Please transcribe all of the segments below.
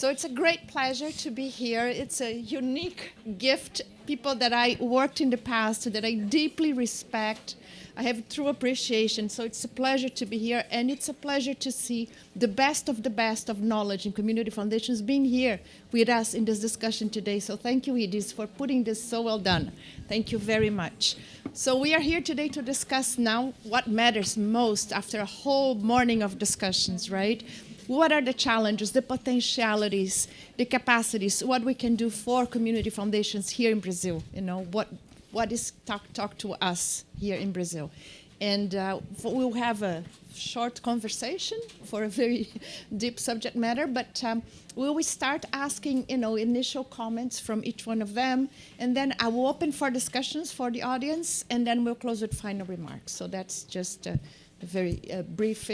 So it's a great pleasure to be here. It's a unique gift. People that I worked in the past, that I deeply respect, I have true appreciation. So it's a pleasure to be here, and it's a pleasure to see the best of knowledge in community foundations being here with us in this discussion today. So thank you, IDIS, for putting this so well done. Thank you very much. So we are here today to discuss now what matters most after a whole morning of discussions, right? What are the challenges, the potentialities, the capacities, what we can do for community foundations here in Brazil? You know, what is talk to us here in Brazil? And we'll have a short conversation for a very deep subject matter, but we start asking, initial comments from each one of them, and then I will open for discussions for the audience, and then we'll close with final remarks. So that's just a very brief,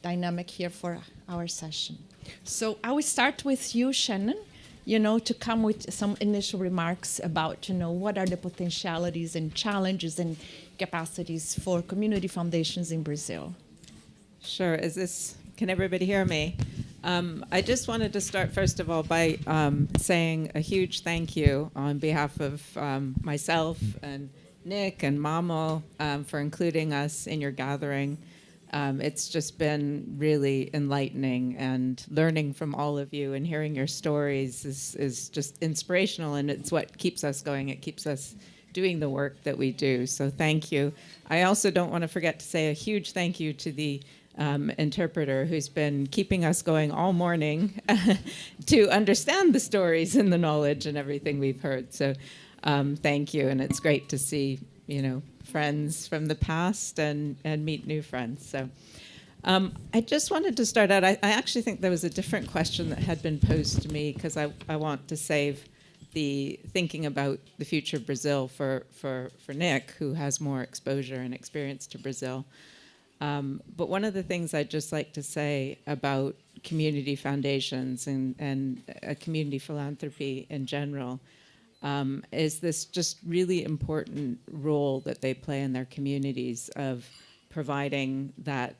dynamic here for our session. So I will start with you, Shannon, to come with some initial remarks about, what are the potentialities and challenges and capacities for community foundations in Brazil. Sure. Can everybody hear me? I just wanted to start, first of all, by saying a huge thank you on behalf of myself and Nick and Mamo for including us in your gathering. It's just been really enlightening, and learning from all of you and hearing your stories is just inspirational, and it's what keeps us going. It keeps us doing the work that we do. So thank you. I also don't want to forget to say a huge thank you to the interpreter who's been keeping us going all morning to understand the stories and the knowledge and everything we've heard. So thank you, and it's great to see, friends from the past and meet new friends. So I just wanted to start out. I actually think there was a different question that had been posed to me, because I want to save the thinking about the future of Brazil for Nick, who has more exposure and experience to Brazil. But one of the things I'd just like to say about community foundations and community philanthropy in general is this just really important role that they play in their communities of providing that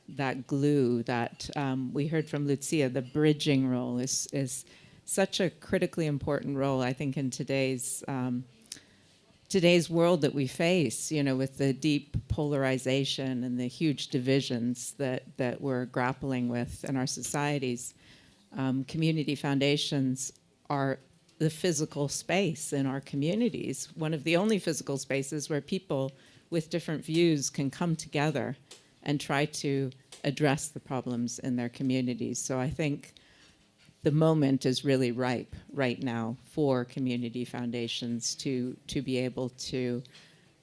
glue that we heard from Lucia. The bridging role is such a critically important role, I think, in today's world that we face, with the deep polarization and the huge divisions that we're grappling with in our societies. Community foundations are the physical space in our communities, one of the only physical spaces where people with different views can come together and try to address the problems in their communities. So I think the moment is really ripe right now for community foundations to be able to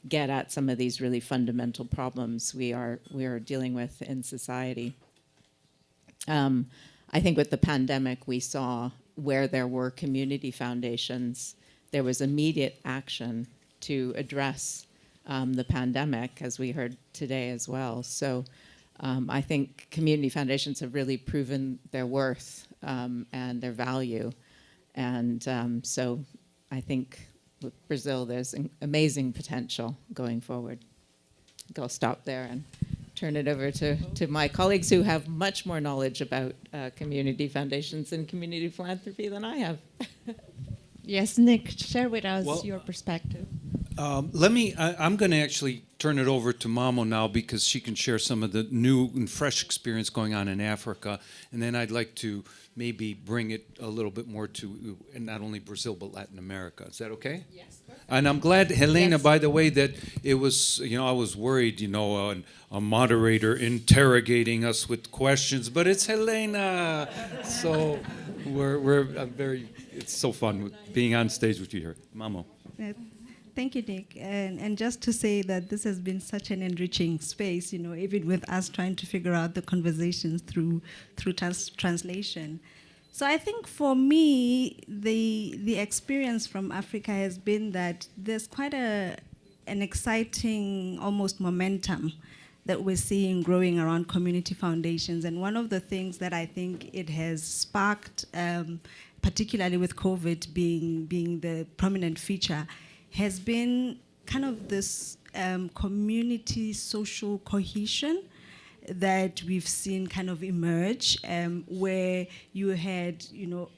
get at some of these really fundamental problems we are dealing with in society. I think with the pandemic, we saw where there were community foundations, there was immediate action to address the pandemic, as we heard today as well. So I think community foundations have really proven their worth and their value. And so I think with Brazil, there's amazing potential going forward. I'll stop there and turn it over to my colleagues who have much more knowledge about community foundations and community philanthropy than I have. Yes, Nick, share with us your perspective. I'm going to actually turn it over to Mamo now, because she can share some of the new and fresh experience going on in Africa. And then I'd like to maybe bring it a little bit more to not only Brazil, but Latin America. Is that okay? Yes. And I'm glad, Helena, by the way, that it was, I was worried, a moderator interrogating us with questions, but it's Helena. So it's so fun being on stage with you here. Mamo. Thank you, Nick. And just to say that this has been such an enriching space, even with us trying to figure out the conversations through translation. So I think for me, the experience from Africa has been that there's quite an exciting, almost momentum that we're seeing growing around community foundations. And one of the things that I think it has sparked, particularly with COVID being the prominent feature, has been kind of this community social cohesion that we've seen kind of emerge, where you had,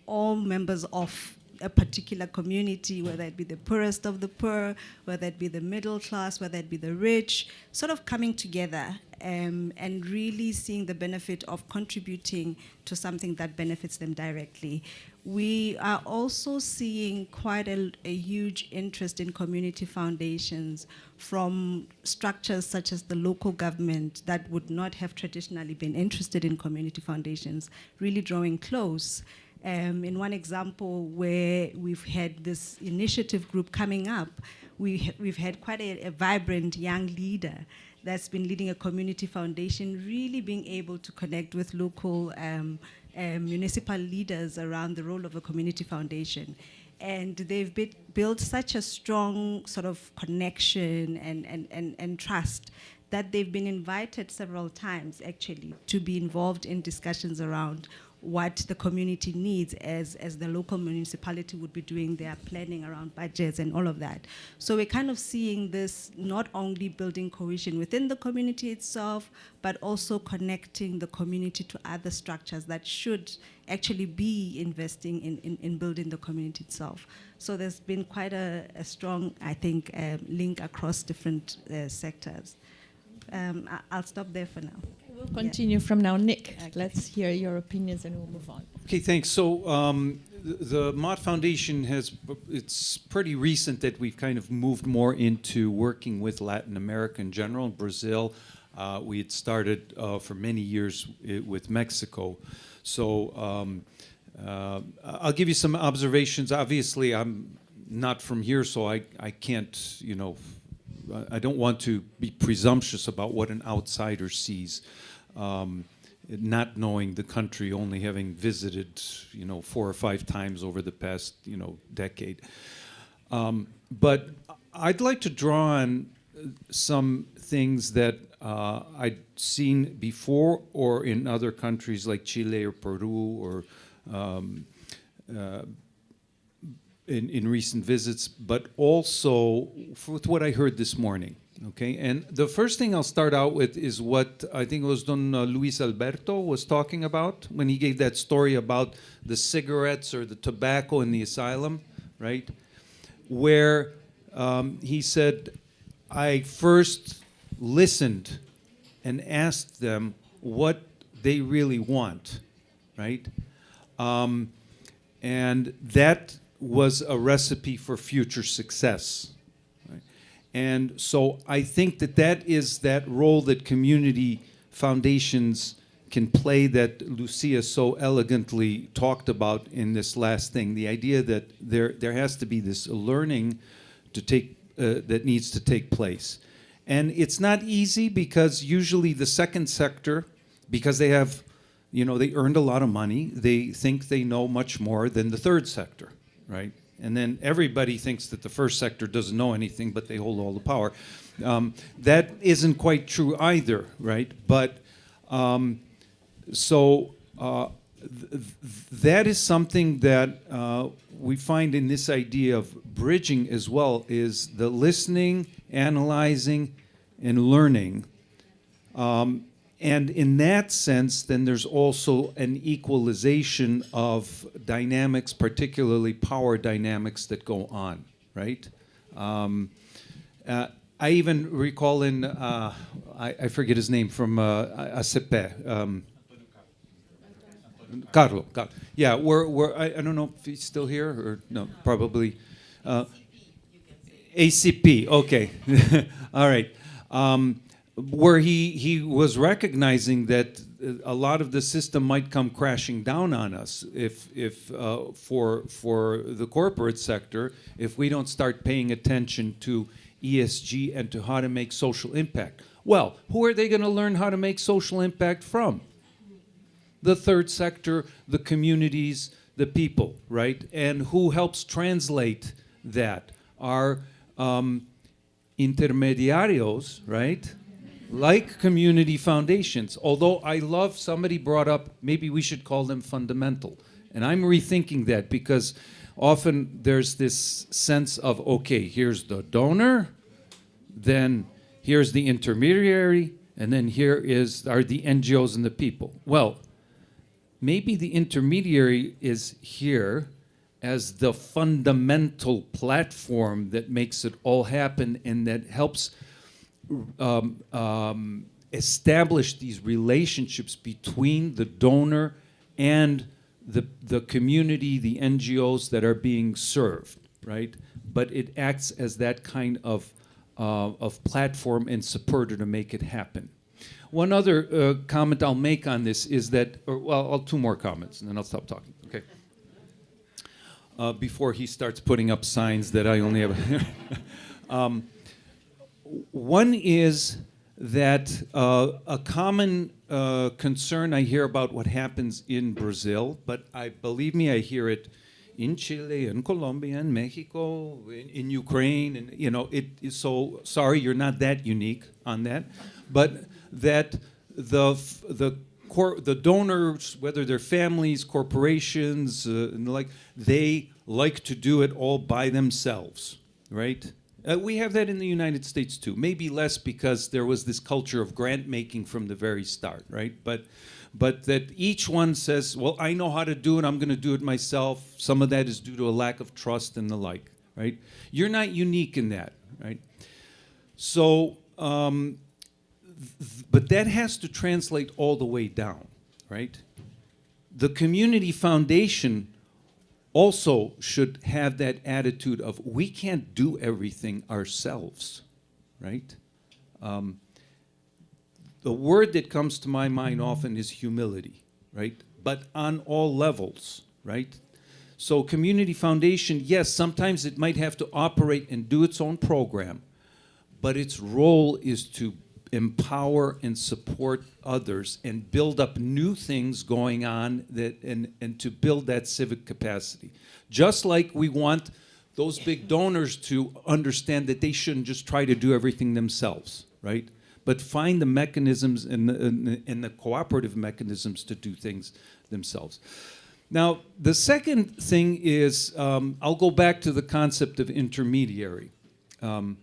all members of a particular community, whether it be the poorest of the poor, whether it be the middle class, whether it be the rich, sort of coming together and really seeing the benefit of contributing to something that benefits them directly. We are also seeing quite a huge interest in community foundations from structures such as the local government that would not have traditionally been interested in community foundations, really drawing close. In one example where we've had this initiative group coming up, we've had quite a vibrant young leader that's been leading a community foundation, really being able to connect with local municipal leaders around the role of a community foundation. And they've built such a strong sort of connection and trust that they've been invited several times, actually, to be involved in discussions around what the community needs as the local municipality would be doing their planning around budgets and all of that. So we're kind of seeing this not only building cohesion within the community itself, but also connecting the community to other structures that should actually be investing in building the community itself. So there's been quite a strong, I think, link across different sectors. I'll stop there for now. We'll continue from now. Nick, let's hear your opinions and we'll move on. Okay, thanks. So the Mott Foundation it's pretty recent that we've kind of moved more into working with Latin America in general, Brazil. We had started for many years with Mexico. So I'll give you some observations. Obviously, I'm not from here, so I can't, I don't want to be presumptuous about what an outsider sees, not knowing the country, only having visited, 4 or 5 times over the past, decade. But I'd like to draw on some things that I'd seen before or in other countries like Chile or Peru or in recent visits, but also with what I heard this morning, okay? And the first thing I'll start out with is what I think it was Don Luis Alberto was talking about when he gave that story about the cigarettes or the tobacco in the asylum, right? Where he said, I first listened and asked them what they really want, right? And that was a recipe for future success. Right? And so I think that is that role that community foundations can play that Lucia so elegantly talked about in this last thing. The idea that there has to be this learning to take that needs to take place. And it's not easy because usually the second sector, because they have, they earned a lot of money, they think they know much more than the third sector. Right? And then everybody thinks that the first sector doesn't know anything, but they hold all the power. That isn't quite true either, right? But that is something that we find in this idea of bridging as well, is the listening, analyzing, and learning. And in that sense, then there's also an equalization of dynamics, particularly power dynamics that go on, right? I even recall in, I forget his name, from ACP. Carlo. Yeah, I don't know if he's still here or no, probably. ACP, okay. All right. Where he was recognizing that a lot of the system might come crashing down on us if for the corporate sector, if we don't start paying attention to ESG and to how to make social impact. Well, who are they going to learn how to make social impact from? The third sector, the communities, the people, right? And who helps translate that? Our intermediarios, right? Like community foundations, although somebody brought up, maybe we should call them fundamental. And I'm rethinking that because often there's this sense of, okay, here's the donor, then here's the intermediary, And then here are the NGOs and the people. Well, maybe the intermediary is here as the fundamental platform that makes it all happen and that helps establish these relationships between the donor and the community, the NGOs that are being served, right? But it acts as that kind of platform and supporter to make it happen. One other comment I'll make on this is that, two more comments, and then I'll stop talking, okay? Before he starts putting up signs that I only have. One is that a common concern I hear about what happens in Brazil, but believe me, I hear it in Chile, in Colombia, in Mexico, in Ukraine, and so sorry, you're not that unique on that, but that the donors, whether they're families, corporations, and they like to do it all by themselves, right? We have that in the United States too. Maybe less because there was this culture of grant making from the very start, right? But that each one says, well, I know how to do it, I'm going to do it myself. Some of that is due to a lack of trust and the like, right? You're not unique in that, right? So, but that has to translate all the way down, right? The community foundation also should have that attitude of we can't do everything ourselves, right? The word that comes to my mind often is humility, right? But on all levels, right? So community foundation, yes, sometimes it might have to operate and do its own program, but its role is to empower and support others and build up new things going on and to build that civic capacity. Just like we want those big donors to understand that they shouldn't just try to do everything themselves, right? But find the mechanisms and the cooperative mechanisms to do things themselves. Now, the second thing is, I'll go back to the concept of intermediary. And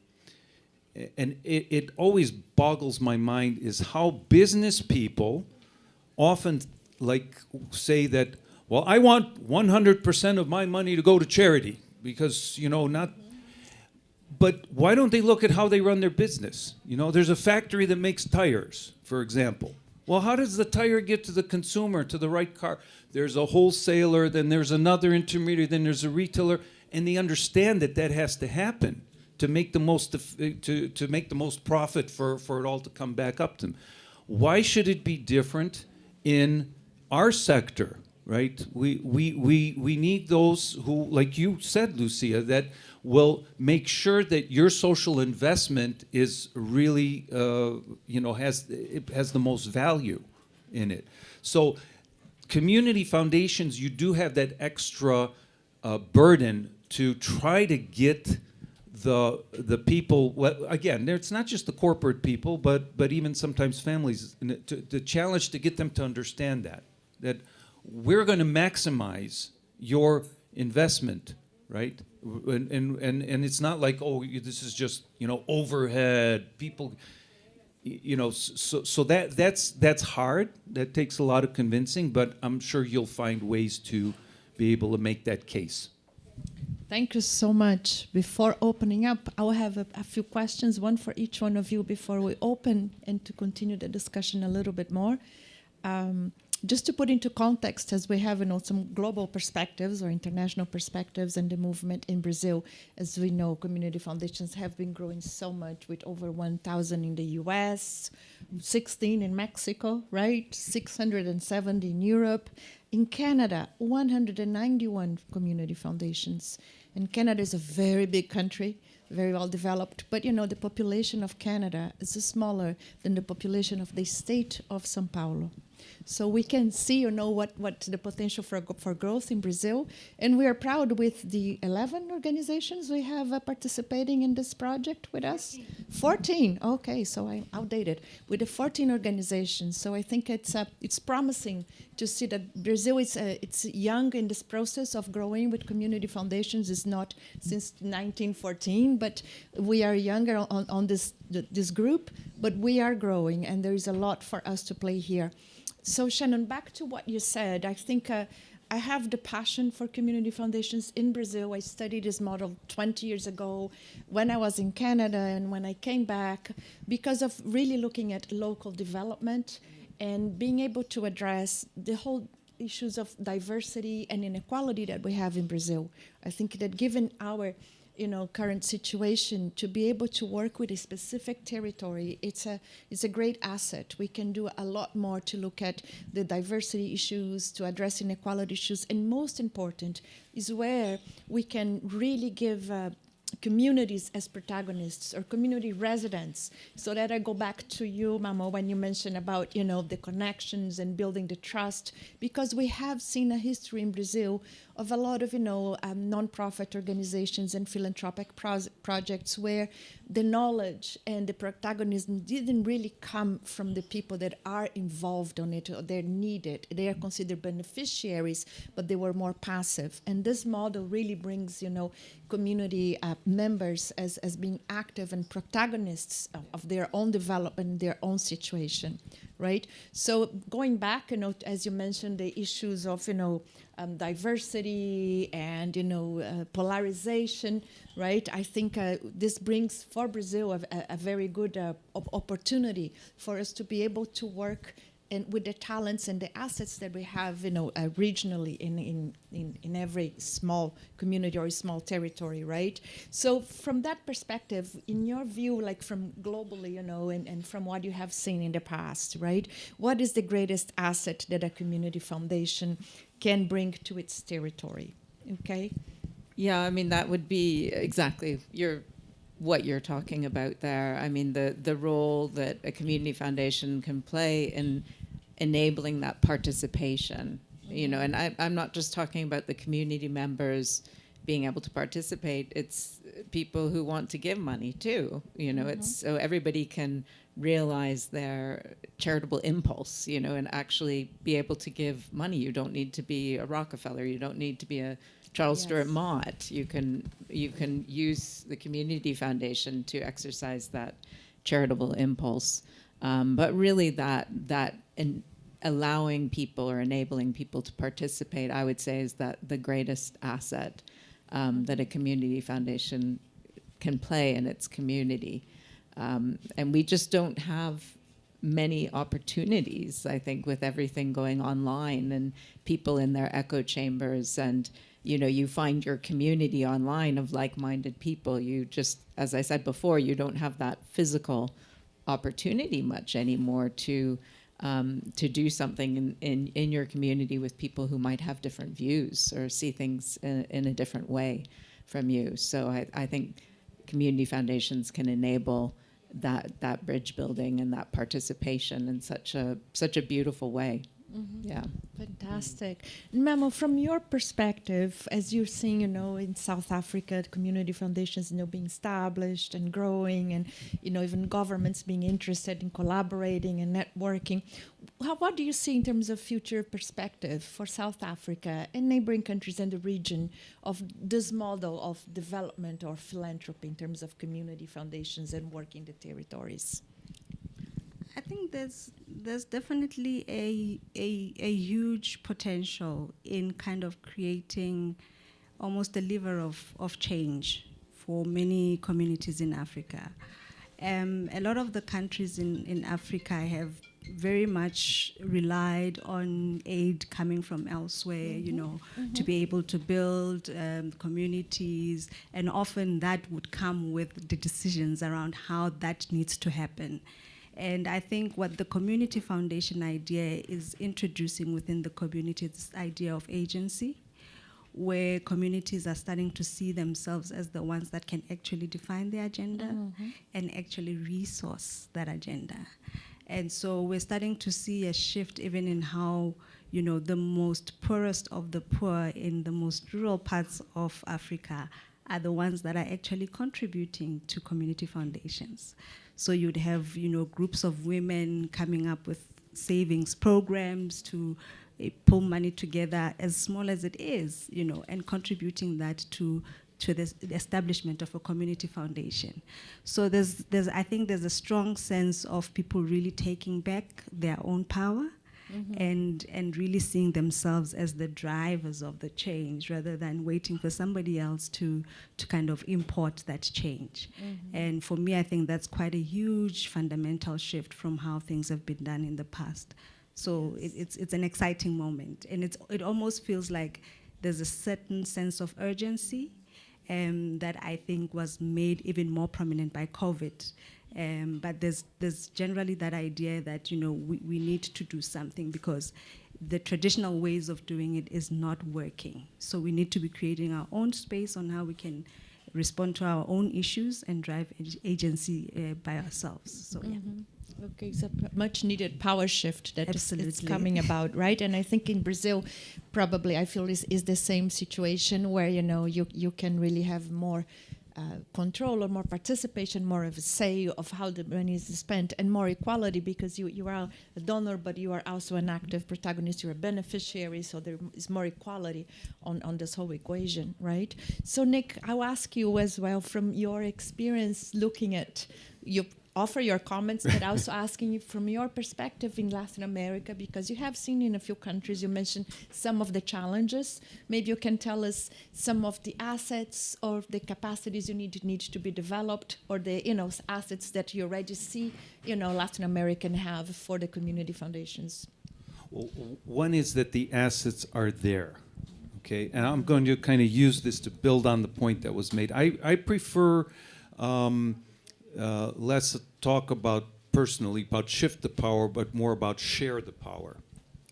it always boggles my mind is how business people often say that, well, I want 100% of my money to go to charity because, but why don't they look at how they run their business? There's a factory that makes tires, for example. Well, how does the tire get to the consumer, to the right car? There's a wholesaler, then there's another intermediary, then there's a retailer, and they understand that has to happen to make the most to make the most profit for it all to come back up to them. Why should it be different in our sector, right? We need those who, like you said, Lucia, that will make sure that your social investment is really has the most value in it. So community foundations, you do have that extra burden to try to get the people, again, it's not just the corporate people, but even sometimes families, the challenge to get them to understand that we're going to maximize your investment, right? And it's not like, oh, this is just, overhead, people, so that's hard. That takes a lot of convincing, but I'm sure you'll find ways to be able to make that case. Thank you so much. Before opening up, I will have a few questions, one for each one of you before we open and to continue the discussion a little bit more. Just to put into context, as we have some global perspectives or international perspectives and the movement in Brazil, as we know, community foundations have been growing so much with over 1,000 in the US, 16 in Mexico, right? 670 in Europe. In Canada, 191 community foundations. And Canada is a very big country, very well developed. But the population of Canada is smaller than the population of the state of São Paulo. So we can see, what the potential for growth in Brazil. And we are proud with the 11 organizations we have participating in this project with us. 14. Okay, so I'm outdated. With the 14 organizations. So I think it's promising to see that Brazil is it's young in this process of growing with community foundations. It's not since 1914, but we are younger on this group, but we are growing, and there is a lot for us to play here. So Shannon, back to what you said, I think I have the passion for community foundations in Brazil. I studied this model 20 years ago when I was in Canada and when I came back, because of really looking at local development and being able to address the whole issues of diversity and inequality that we have in Brazil. I think that given our current situation, to be able to work with a specific territory, it's a great asset. We can do a lot more to look at the diversity issues, to address inequality issues, and most important is where we can really give communities as protagonists or community residents. So that I go back to you, Mamo, when you mentioned about the connections and building the trust, because we have seen a history in Brazil of a lot of non-profit organizations and philanthropic projects where the knowledge and the protagonism didn't really come from the people that are involved on it or they're needed. They are considered beneficiaries, but they were more passive. And this model really brings community members as being active and protagonists of their own development, their own situation, right? So going back, as you mentioned, the issues of diversity and polarization, right? I think this brings for Brazil a very good opportunity for us to be able to work and with the talents and the assets that we have, regionally in every small community or small territory, right? So from that perspective, in your view, like from globally, and from what you have seen in the past, right? What is the greatest asset that a community foundation can bring to its territory? Okay. Yeah, I mean, that would be exactly what you're talking about there. I mean, the role that a community foundation can play in enabling that participation, and I'm not just talking about the community members being able to participate, it's people who want to give money too, it's so everybody can realize their charitable impulse, and actually be able to give money. You don't need to be a Rockefeller, you don't need to be a Charles Stewart Mott. You can use the community foundation to exercise that charitable impulse. But really that allowing people or enabling people to participate, I would say, is that the greatest asset that a community foundation can play in its community. And we just don't have many opportunities, I think, with everything going online and people in their echo chambers, and you find your community online of like-minded people. You just, as I said before, you don't have that physical opportunity much anymore to do something in your community with people who might have different views or see things in a different way from you. So I think community foundations can enable that bridge building and that participation in such a beautiful way. Mm-hmm. Yeah. Fantastic. Memo, from your perspective, as you're seeing, in South Africa, community foundations, being established and growing, and, even governments being interested in collaborating and networking, what do you see in terms of future perspective for South Africa and neighboring countries in the region of this model of development or philanthropy in terms of community foundations and working the territories? I think there's definitely a huge potential in kind of creating almost a lever of change for many communities in Africa. A lot of the countries in Africa have very much relied on aid coming from elsewhere, to be able to build communities, and often that would come with the decisions around how that needs to happen. And I think what the Community Foundation idea is introducing within the community is this idea of agency, where communities are starting to see themselves as the ones that can actually define the agenda and actually resource that agenda. And so we're starting to see a shift even in how, you know, the most poorest of the poor in the most rural parts of Africa are the ones that are actually contributing to community foundations. So you'd have, you know, groups of women coming up with savings programs to pull money together, as small as it is, you know, and contributing that to the establishment of a community foundation. So I think there's a strong sense of people really taking back their own power, and really seeing themselves as the drivers of the change rather than waiting for somebody else to kind of import that change. And for me, I think that's quite a huge fundamental shift from how things have been done in the past. So it's an exciting moment, and it almost feels like there's a certain sense of urgency that I think was made even more prominent by COVID. But there's generally that idea that, you know, we need to do something because the traditional ways of doing it is not working. So we need to be creating our own space on how we can respond to our own issues and drive agency by ourselves. So yeah. Okay, so much needed power shift that is Absolutely. coming about, right? And I think in Brazil, probably I feel is the same situation where, you know, you can really have more control or more participation, more of a say of how the money is spent, and more equality because you are a donor, but you are also an active protagonist, you're a beneficiary, so there is more equality on this whole equation, right? So Nick, I'll ask you as well, from your experience looking at, you offer your comments, but also asking you from your perspective in Latin America, because you have seen in a few countries, you mentioned some of the challenges. Maybe you can tell us some of the assets or the capacities you need to be developed, or the, you know, assets that you already see, you know, Latin American have for the community foundations. Well, one is that the assets are there, okay? And I'm going to kind of use this to build on the point that was made. I prefer less talk about personally, about shift the power, but more about share the power,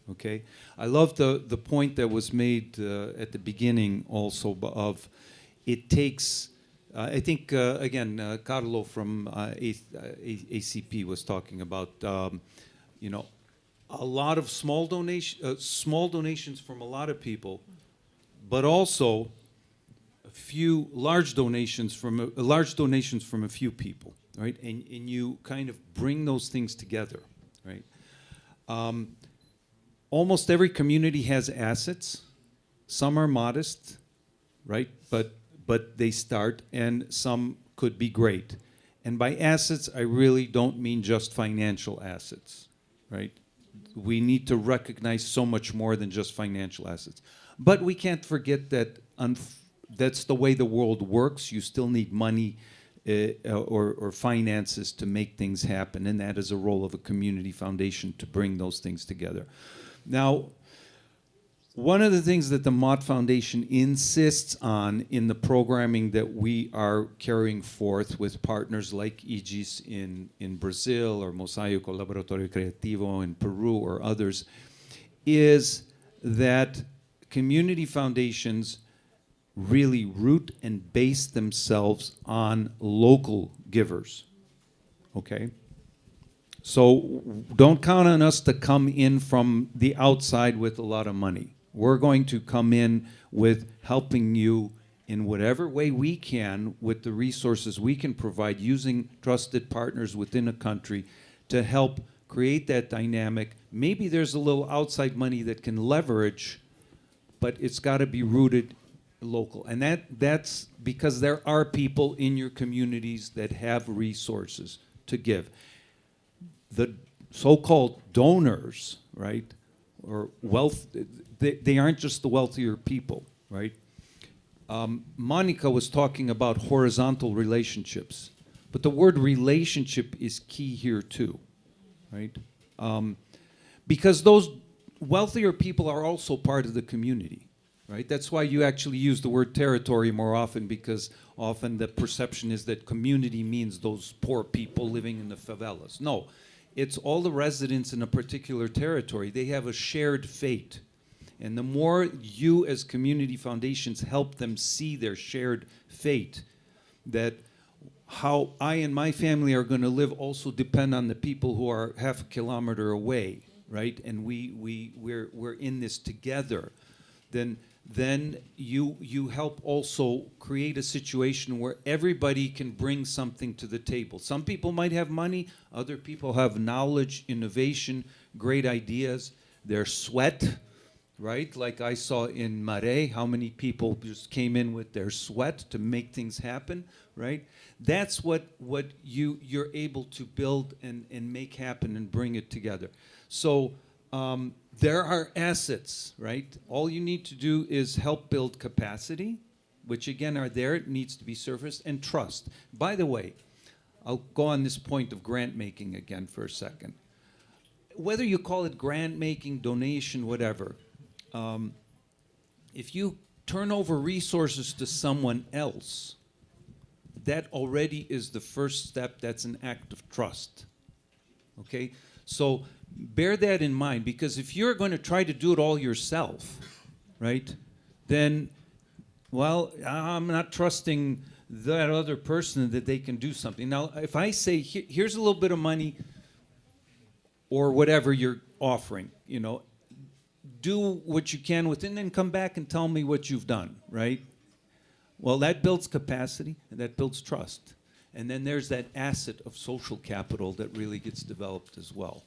okay? I love the point that was made at the beginning also of it takes, I think, again, Carlo from ACP was talking about, you know, a lot of small donations from a lot of people, but also few large donations from a few people, right? And you kind of bring those things together, right? Almost every community has assets. Some are modest, right? But they start, and some could be great. And by assets, I really don't mean just financial assets, right? We need to recognize so much more than just financial assets. But we can't forget that that's the way the world works. You still need money or finances to make things happen, and that is a role of a community foundation to bring those things together. Now, one of the things that the Mott Foundation insists on in the programming that we are carrying forth with partners like IDIS in Brazil, or Mosaico Laboratorio Creativo in Peru, or others, is that community foundations really root and base themselves on local givers, okay? So don't count on us to come in from the outside with a lot of money. We're going to come in with helping you in whatever way we can with the resources we can provide, using trusted partners within a country to help create that dynamic. Maybe there's a little outside money that can leverage, but it's got to be rooted local. And that's because there are people in your communities that have resources to give. The so-called donors, right, or wealth, they aren't just the wealthier people, right? Monica was talking about horizontal relationships, but the word relationship is key here too, right? Because those wealthier people are also part of the community. Right? That's why you actually use the word territory more often, because often the perception is that community means those poor people living in the favelas. No, it's all the residents in a particular territory. They have a shared fate. And the more you as community foundations help them see their shared fate, that how I and my family are going to live also depend on the people who are half a kilometer away, right? And we're in this together. Then you help also create a situation where everybody can bring something to the table. Some people might have money, other people have knowledge, innovation, great ideas, their sweat, right? Like I saw in Mare, how many people just came in with their sweat to make things happen, right? That's what you're able to build and make happen and bring it together. So there are assets, right? All you need to do is help build capacity, which again are there, it needs to be surfaced, and trust. By the way, I'll go on this point of grant making again for a second. Whether you call it grant making, donation, whatever, if you turn over resources to someone else, that already is the first step. That's an act of trust. Okay? So bear that in mind, because if you're going to try to do it all yourself, right, then, well, I'm not trusting that other person that they can do something. Now, if I say, here's a little bit of money or whatever you're offering, you know, do what you can with it, and then come back and tell me what you've done, right? Well, that builds capacity, and that builds trust. And then there's that asset of social capital that really gets developed as well.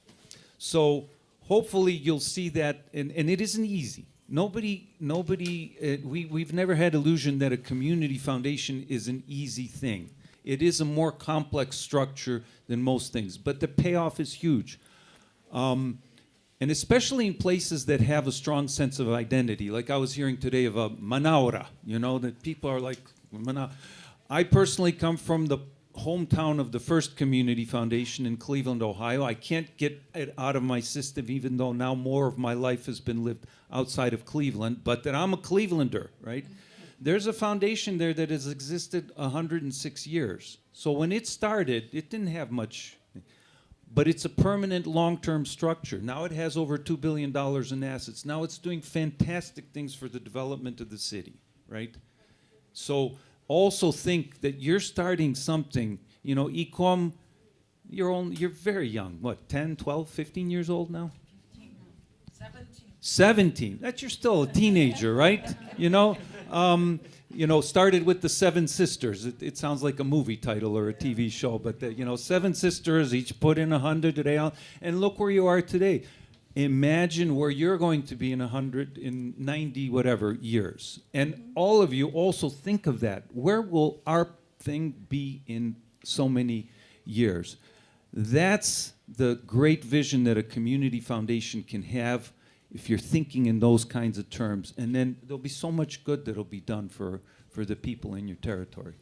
So hopefully you'll see that, and it isn't easy. We've never had illusion that a community foundation is an easy thing. It is a more complex structure than most things, but the payoff is huge. And especially in places that have a strong sense of identity, like I was hearing today of a Manaura, you know, that people are like, I personally come from the hometown of the first community foundation in Cleveland, Ohio. I can't get it out of my system, even though now more of my life has been lived outside of Cleveland, but that I'm a Clevelander, right? There's a foundation there that has existed 106 years. So when it started, it didn't have much, but it's a permanent long-term structure. Now it has over $2 billion in assets. Now it's doing fantastic things for the development of the city, right? So also think that you're starting something, you know, Ecom, you're very young, what, 10, 12, 15 years old now? 17. That you're still a teenager, right? You know, started with the Seven Sisters. It sounds like a movie title or a TV show, but you know, 7 sisters, each put in 100 today, and look where you are today. Imagine where you're going to be in 190 whatever years. And all of you also think of that. Where will our thing be in so many years? That's the great vision that a community foundation can have if you're thinking in those kinds of terms. And then there'll be so much good that'll be done for the people in your territory.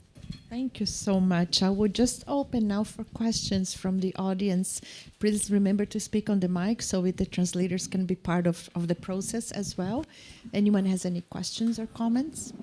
Thank you so much. I would just open now for questions from the audience. Please remember to speak on the mic so the translators can be part of the process as well. Anyone has any questions or comments?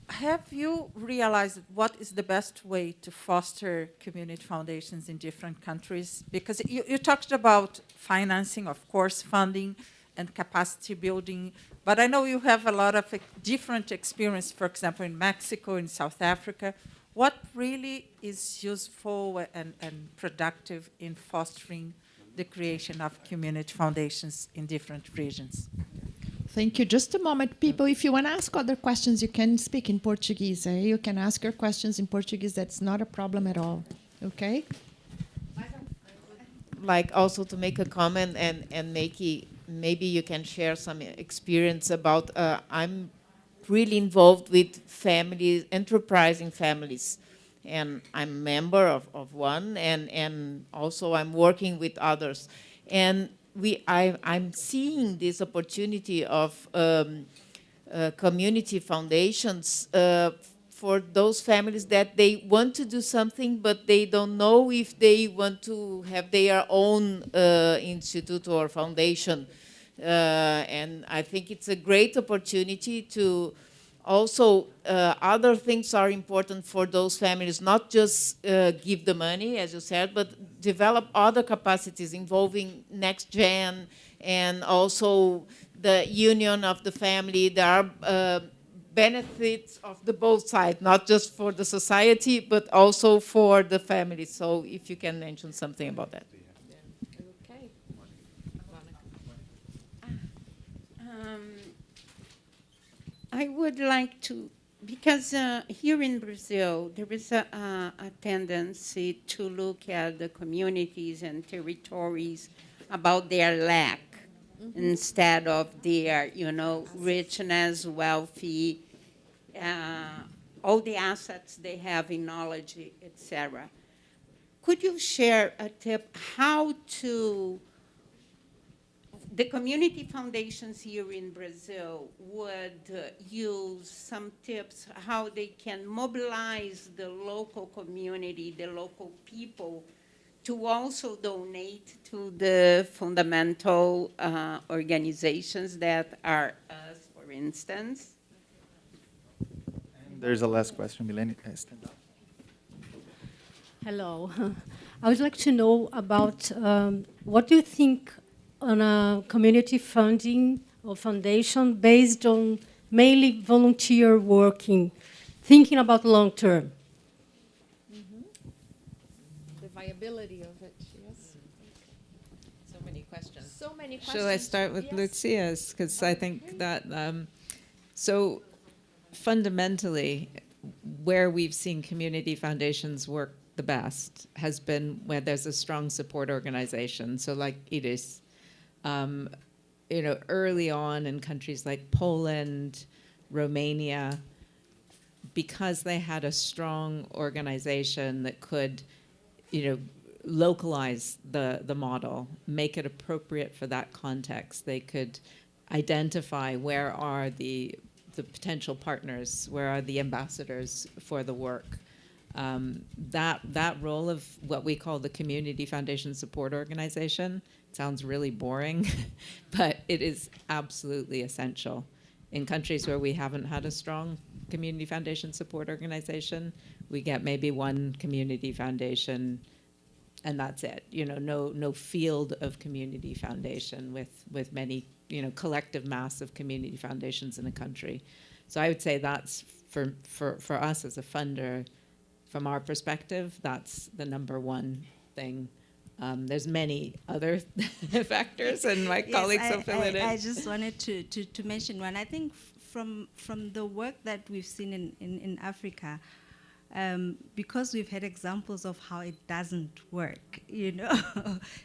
Have you realized what is the best way to foster community foundations in different countries? Because you talked about financing, of course, funding and capacity building, but I know you have a lot of different experience, for example, in Mexico, in South Africa. What really is useful and productive in fostering the creation of community foundations in different regions? Thank you. Just a moment, people. If you want to ask other questions, you can speak in Portuguese. You can ask your questions in Portuguese. That's not a problem at all. Okay? Like also to make a comment and maybe you can share some experience about, I'm really involved with families, enterprising families. And I'm a member of one, and also I'm working with others. And I'm seeing this opportunity of community foundations for those families that they want to do something, but they don't know if they want to have their own institute or foundation. And I think it's a great opportunity to also, other things are important for those families, not just give the money, as you said, but develop other capacities involving next gen and also the union of the family. There are benefits of the both sides, not just for the society, but also for the family. So if you can mention something about that. Okay. I would like to, because here in Brazil, there is a tendency to look at the communities and territories about their lack instead of their, richness, wealthy, all the assets they have in knowledge, etc. Could you share a tip how to, the community foundations here in Brazil would use some tips how they can mobilize the local community, the local people, to also donate to the fundamental organizations that are us, for instance? There's a last question, Milene. Stand up. Hello. I would like to know about what do you think on a community funding or foundation based on mainly volunteer working, thinking about long term? The viability of it, yes. So many questions. So many questions. Shall I start with Yes. Lucia's? Because I think that, so fundamentally, where we've seen community foundations work the best has been where there's a strong support organization. So like IDIS, early on in countries like Poland, Romania, because they had a strong organization that could, localize the model, make it appropriate for that context. They could identify where are the potential partners, where are the ambassadors for the work. That role of what we call the Community Foundation Support Organization sounds really boring, but it is absolutely essential. In countries where we haven't had a strong Community Foundation Support Organization, we get maybe one community foundation and that's it. No field of community foundation with many, collective mass of community foundations in a country. So I would say that's for us as a funder, from our perspective, that's the number one thing. There's many other factors, and my colleagues will fill it in. I just wanted to mention one. I think from the work that we've seen in Africa, because we've had examples of how it doesn't work,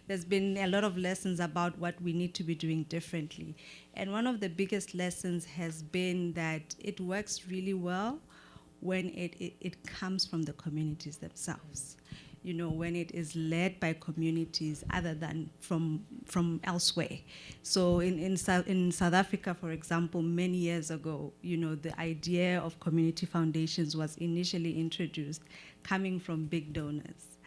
there's been a lot of lessons about what we need to be doing differently. And one of the biggest lessons has been that it works really well when it comes from the communities themselves. When it is led by communities other than from elsewhere. So in South Africa, for example, many years ago, the idea of community foundations was initially introduced coming from big donors.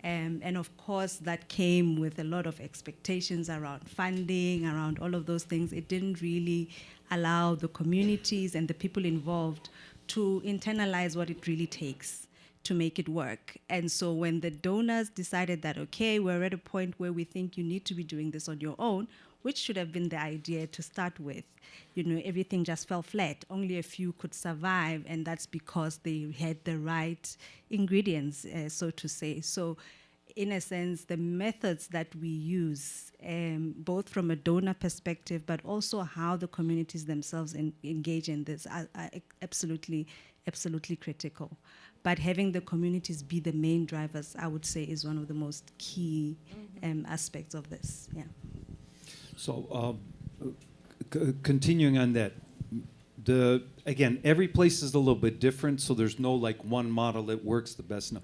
And of course, that came with a lot of expectations around funding, around all of those things. It didn't really allow the communities and the people involved to internalize what it really takes to make it work. And so when the donors decided that, okay, we're at a point where we think you need to be doing this on your own, which should have been the idea to start with, everything just fell flat. Only a few could survive, and that's because they had the right ingredients, so to say. So in a sense, the methods that we use, both from a donor perspective, but also how the communities themselves engage in this are absolutely critical. But having the communities be the main drivers, I would say, is one of the most key aspects of this. Yeah. So continuing on that, again, every place is a little bit different, so there's no one model that works the best. No.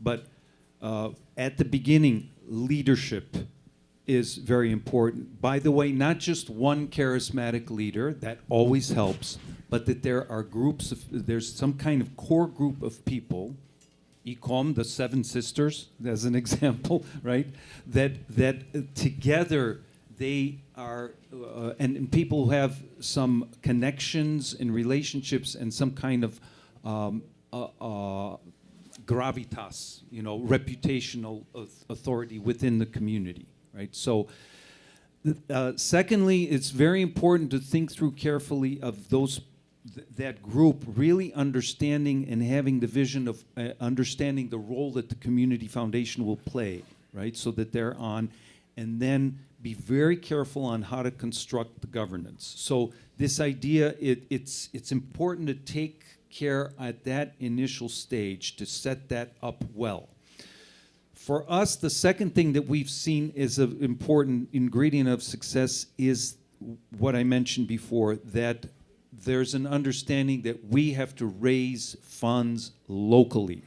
But at the beginning, leadership is very important. By the way, not just one charismatic leader, that always helps, but that there are there's some kind of core group of people, ICOM, the Seven Sisters, as an example, right? That together they are, and people who have some connections and relationships and some kind of gravitas, reputational authority within the community, right? So, secondly, it's very important to think through carefully of those that group really understanding and having the vision of understanding the role that the community foundation will play, right? So that they're on, and then be very careful on how to construct the governance. So this idea, it's important to take care at that initial stage to set that up well. For us, the second thing that we've seen is an important ingredient of success is what I mentioned before, that there's an understanding that we have to raise funds locally,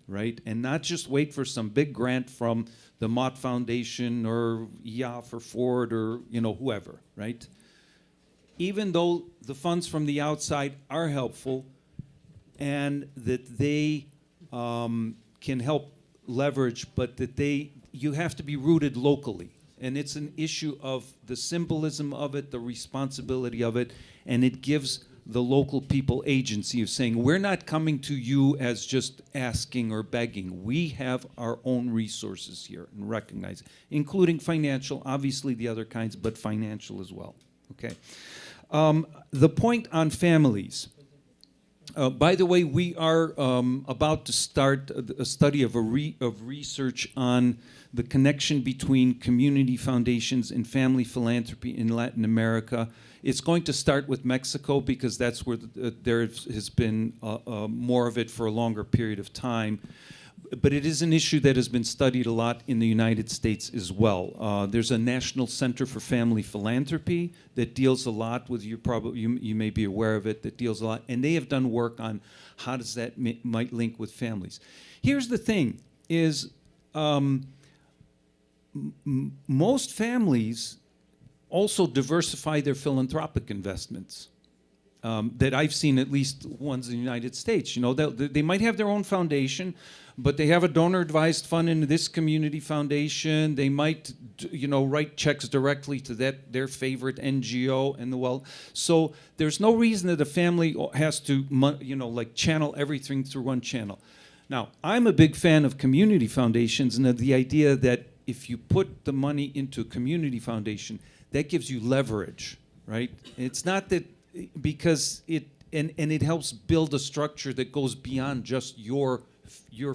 right? And not just wait for some big grant from the Mott Foundation or IAF or Ford or whoever, right? Even though the funds from the outside are helpful and that they can help leverage, but that you have to be rooted locally. And it's an issue of the symbolism of it, the responsibility of it, and it gives the local people agency of saying, we're not coming to you as just asking or begging. We have our own resources here and recognize it, including financial, obviously the other kinds, but financial as well. Okay. The point on families. By the way, we are about to start a study of research on the connection between community foundations and family philanthropy in Latin America. It's going to start with Mexico because that's where there has been more of it for a longer period of time. But it is an issue that has been studied a lot in the United States as well. There's a National Center for Family Philanthropy that deals a lot with, you may be aware of it, that deals a lot. And they have done work on how does that might link with families. Here's the thing, is most families also diversify their philanthropic investments. That I've seen, at least ones in the United States. They might have their own foundation, but they have a donor-advised fund into this community foundation. They might, write checks directly to their favorite NGO and the well. So there's no reason that a family has to, channel everything through one channel. Now, I'm a big fan of community foundations and of the idea that if you put the money into a community foundation, that gives you leverage, right? It's not that because it helps build a structure that goes beyond just your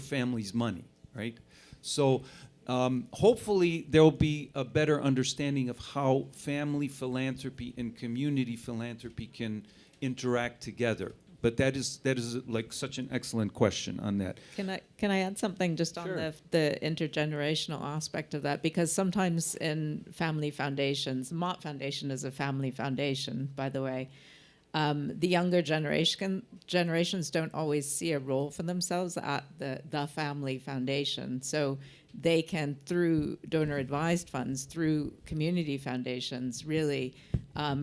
family's money, right? So hopefully there will be a better understanding of how family philanthropy and community philanthropy can interact together. But that is like such an excellent question on that. Can I add something just on the intergenerational aspect of that? Because sometimes in family foundations, Mott Foundation is a family foundation, by the way. The younger generations don't always see a role for themselves at the family foundation. So they can, through donor-advised funds, through community foundations, really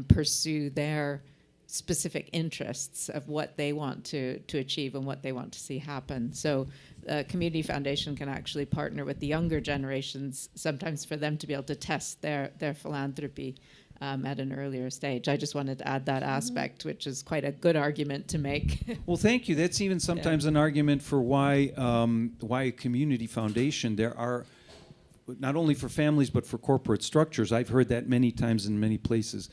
pursue their specific interests of what they want to achieve and what they want to see happen. So a community foundation can actually partner with the younger generations, sometimes for them to be able to test their philanthropy at an earlier stage. I just wanted to add that aspect, which is quite a good argument to make. Well, thank you. That's even sometimes an argument for why a community foundation. There are, not only for families, but for corporate structures. I've heard that many times in many places.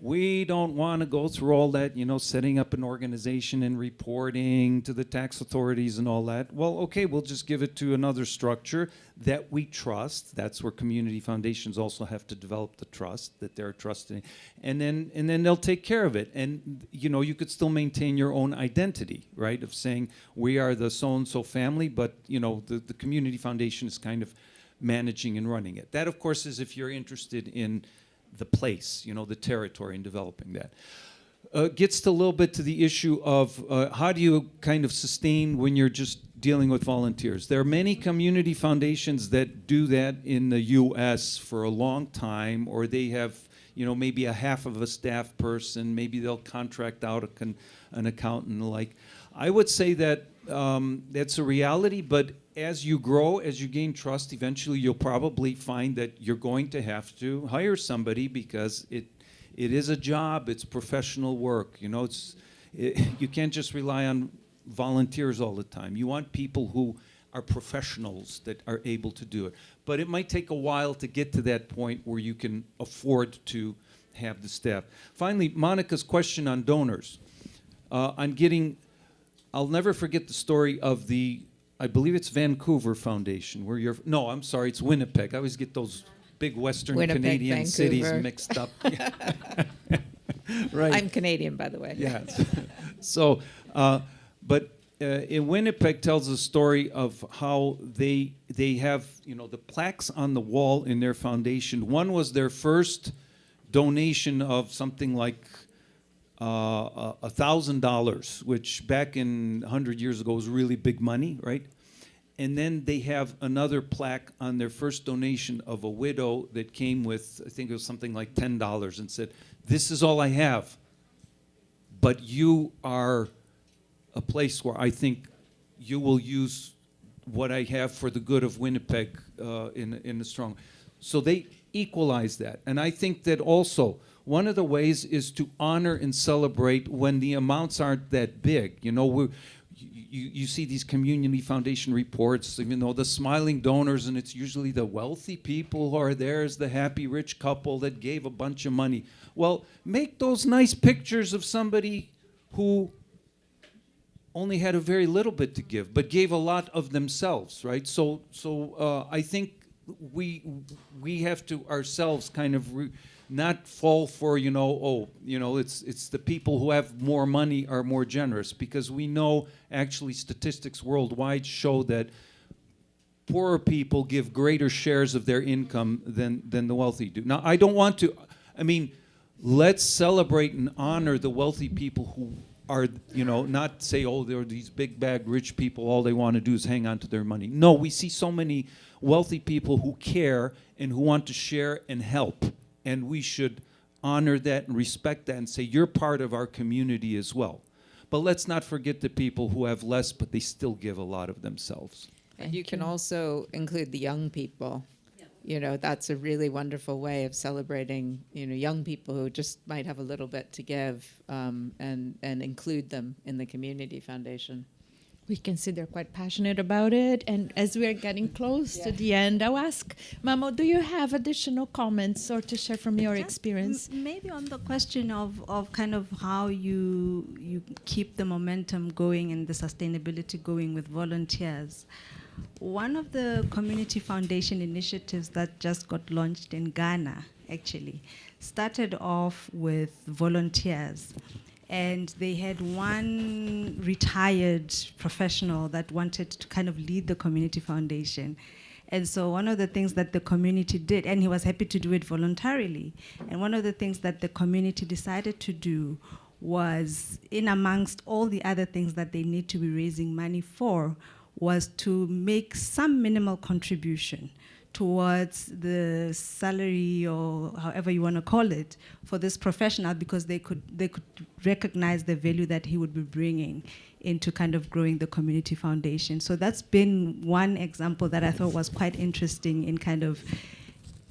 We don't want to go through all that, setting up an organization and reporting to the tax authorities and all that. Well, okay, we'll just give it to another structure that we trust. That's where community foundations also have to develop the trust that they're trusting. And then they'll take care of it. And, you could still maintain your own identity, right, of saying we are the so-and-so family, but, the community foundation is kind of managing and running it. That, of course, is if you're interested in the place, the territory, and developing that. Gets to a little bit to the issue of how do you kind of sustain when you're just dealing with volunteers. There are many community foundations that do that in the U.S. for a long time, or they have, maybe a half of a staff person, maybe they'll contract out an accountant and the like. I would say that that's a reality, but as you grow, as you gain trust, eventually you'll probably find that you're going to have to hire somebody because it is a job, it's professional work. You can't just rely on volunteers all the time. You want people who are professionals that are able to do it. But it might take a while to get to that point where you can afford to have the staff. Finally, Monica's question on donors. on getting. I'll never forget the story of the. I believe it's Vancouver Foundation, where you're. No, I'm sorry, it's Winnipeg. I always get those big Western Winnipeg, Canadian cities Vancouver. mixed up. Right. I'm Canadian, by the way. Yes. So, but in Winnipeg tells a story of how they have, you know, the plaques on the wall in their foundation. One was their first donation of something like $1,000, which back in 100 years ago was really big money, right? And then they have another plaque on their first donation of a widow that came with, I think it was something like $10 and said, "This is all I have, but you are a place where I think you will use what I have for the good of Winnipeg in a strong." So they equalize that. And I think that also one of the ways is to honor and celebrate when the amounts aren't that big. You know, you see these community foundation reports, you know, the smiling donors, and it's usually the wealthy people who are there as the happy rich couple that gave a bunch of money. Well, make those nice pictures of somebody who only had a very little bit to give, but gave a lot of themselves, right? So I think we have to ourselves kind of not fall for, you know, it's the people who have more money are more generous, because we know actually statistics worldwide show that poorer people give greater shares of their income than the wealthy do. Now, I don't want to, I mean, let's celebrate and honor the wealthy people who are, you know, not say, oh, they're these big bag rich people, all they want to do is hang on to their money. No, we see so many wealthy people who care and who want to share and help. And we should honor that and respect that and say, you're part of our community as well. But let's not forget the people who have less, but they still give a lot of themselves. And you can also include the young people. Yeah. You know, that's a really wonderful way of celebrating, you know, young people who just might have a little bit to give, and include them in the community foundation. We can see they're quite passionate about it. And as we are getting close to the end, I'll ask, Mamo, do you have additional comments or to share from your experience? Maybe on the question of kind of how you keep the momentum going and the sustainability going with volunteers. One of the community foundation initiatives that just got launched in Ghana, actually, started off with volunteers. And they had one retired professional that wanted to kind of lead the community foundation. And so one of the things that the community did, and he was happy to do it voluntarily, and one of the things that the community decided to do was, in amongst all the other things that they need to be raising money for, was to make some minimal contribution towards the salary, or however you want to call it, for this professional, because they could recognize the value that he would be bringing into kind of growing the community foundation. So that's been one example that I thought was quite interesting in kind of,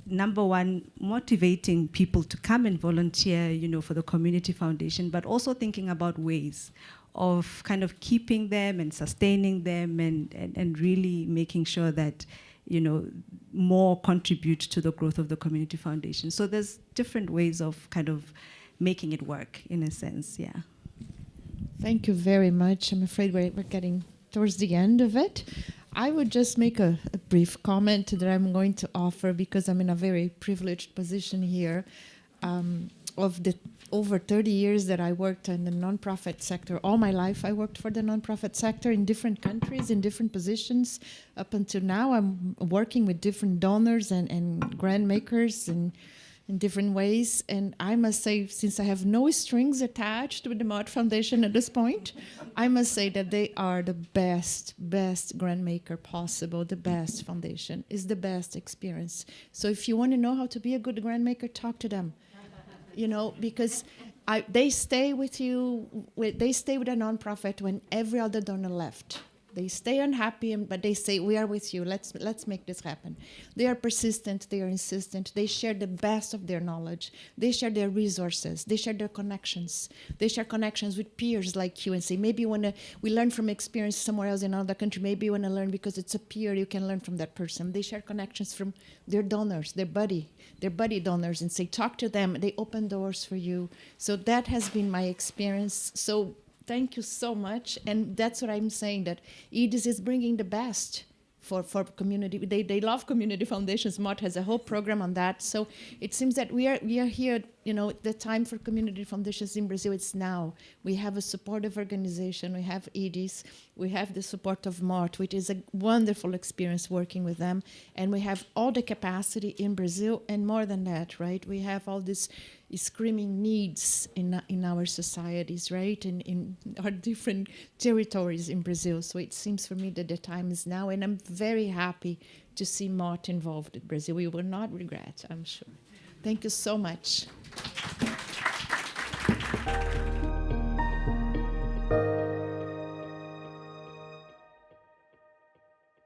number one, motivating people to come and volunteer, you know, for the community foundation, but also thinking about ways of kind of keeping them and sustaining them and really making sure that, you know, more contribute to the growth of the community foundation. So there's different ways of kind of making it work, in a sense, yeah. Thank you very much. I'm afraid we're getting towards the end of it. I would just make a brief comment that I'm going to offer, because I'm in a very privileged position here. Of the over 30 years that I worked in the nonprofit sector, all my life I worked for the nonprofit sector in different countries, in different positions. Up until now, I'm working with different donors and grant makers in different ways. And I must say, since I have no strings attached with the Mott Foundation at this point, I must say that they are the best grant maker possible. The best foundation is the best experience. So if you want to know how to be a good grant maker, talk to them. You know, because they stay with you. They stay with a nonprofit when every other donor left. They stay unhappy, but they say, "We are with you. Let's make this happen." They are persistent. They are insistent. They share the best of their knowledge. They share their resources. They share their connections. They share connections with peers like you, and say, maybe when we learn from experience somewhere else in another country, maybe you want to learn because it's a peer. You can learn from that person. They share connections from their donors, their buddy donors, and say, talk to them. They open doors for you. So that has been my experience. So thank you so much. And that's what I'm saying, that IDIS is bringing the best for community. They love community foundations. Mott has a whole program on that. So it seems that we are here, the time for community foundations in Brazil, it's now. We have a supportive organization. We have IDIS. We have the support of Mott, which is a wonderful experience working with them. And we have all the capacity in Brazil, and more than that, right? We have all these screaming needs in our societies, right? In our different territories in Brazil. So it seems for me that the time is now, and I'm very happy to see Mott involved in Brazil. We will not regret, I'm sure. Thank you so much.